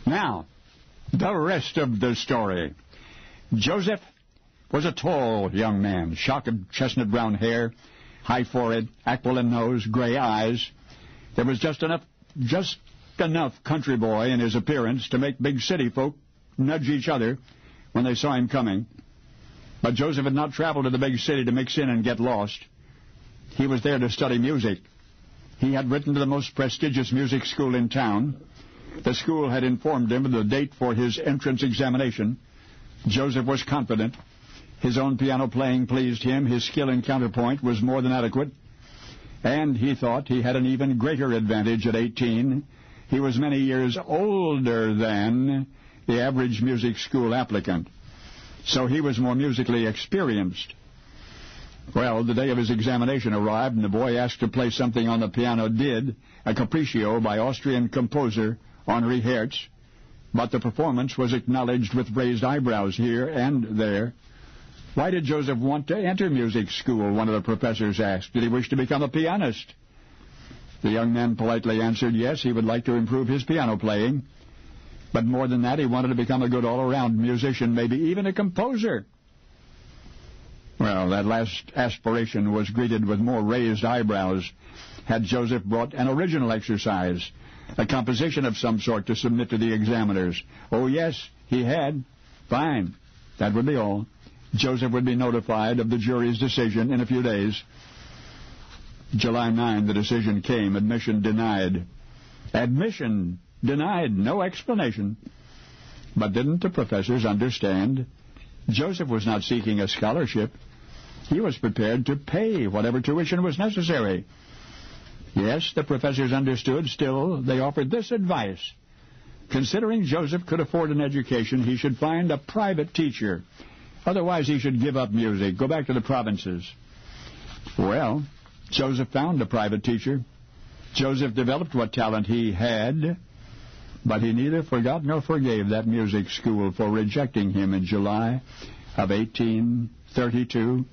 Now, the rest of the story. Joseph was a tall young man, shock of chestnut brown hair, high forehead, aquiline nose, gray eyes. There was just enough country boy in his appearance to make big city folk nudge each other when they saw him coming. But Joseph had not traveled to the big city to mix in and get lost. He was there to study music. He had written to the most prestigious music school in town. The school had informed him of the date for his entrance examination. Joseph was confident. His own piano playing pleased him. His skill in counterpoint was more than adequate. And he thought he had an even greater advantage at 18. He was many years older than the average music school applicant. So he was more musically experienced. Well, the day of his examination arrived, and the boy asked to play something on the piano did, a capriccio by Austrian composer Henri Hertz. But the performance was acknowledged with raised eyebrows here and there. Why did Joseph want to enter music school, one of the professors asked. Did he wish to become a pianist? The young man politely answered yes, he would like to improve his piano playing. But more than that, he wanted to become a good all-around musician, maybe even a composer. Well, that last aspiration was greeted with more raised eyebrows. Had Joseph brought an original exercise, a composition of some sort to submit to the examiners? Oh, yes, he had. Fine. That would be all. Joseph would be notified of the jury's decision in a few days. July 9, the decision came. Admission denied. Admission denied. No explanation. But didn't the professors understand? Joseph was not seeking a scholarship. He was prepared to pay whatever tuition was necessary. Yes, the professors understood. Still, they offered this advice. Considering Joseph could afford an education, he should find a private teacher. Otherwise, he should give up music, go back to the provinces. Well, Joseph found a private teacher. Joseph developed what talent he had, but he neither forgot nor forgave that music school for rejecting him in July of 1832.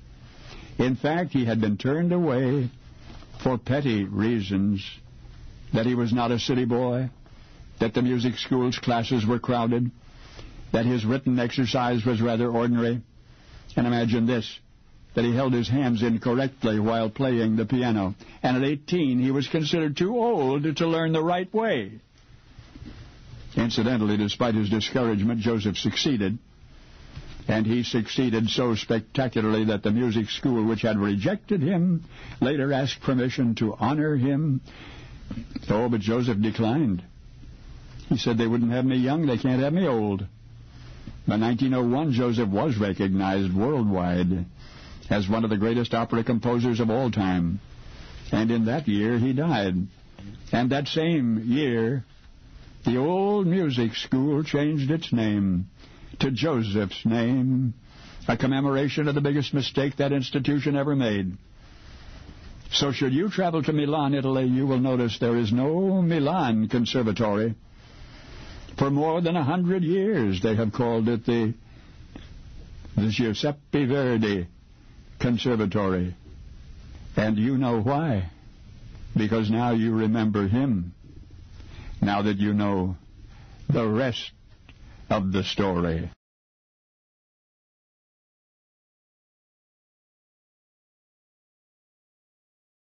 In fact, he had been turned away for petty reasons, that he was not a city boy, that the music school's classes were crowded, that his written exercise was rather ordinary. And imagine this, that he held his hands incorrectly while playing the piano. And at 18, he was considered too old to learn the right way. Incidentally, despite his discouragement, Joseph succeeded. And he succeeded so spectacularly that the music school, which had rejected him, later asked permission to honor him. Oh, but Joseph declined. He said, they wouldn't have me young, they can't have me old. By 1901, Joseph was recognized worldwide as one of the greatest opera composers of all time. And in that year, he died. And that same year, the old music school changed its name to Joseph's name, a commemoration of the biggest mistake that institution ever made. So should you travel to Milan, Italy, you will notice there is no Milan Conservatory. For more than 100 years, they have called it the Giuseppe Verdi Conservatory. And you know why. Because now you remember him. Now that you know the rest of the story.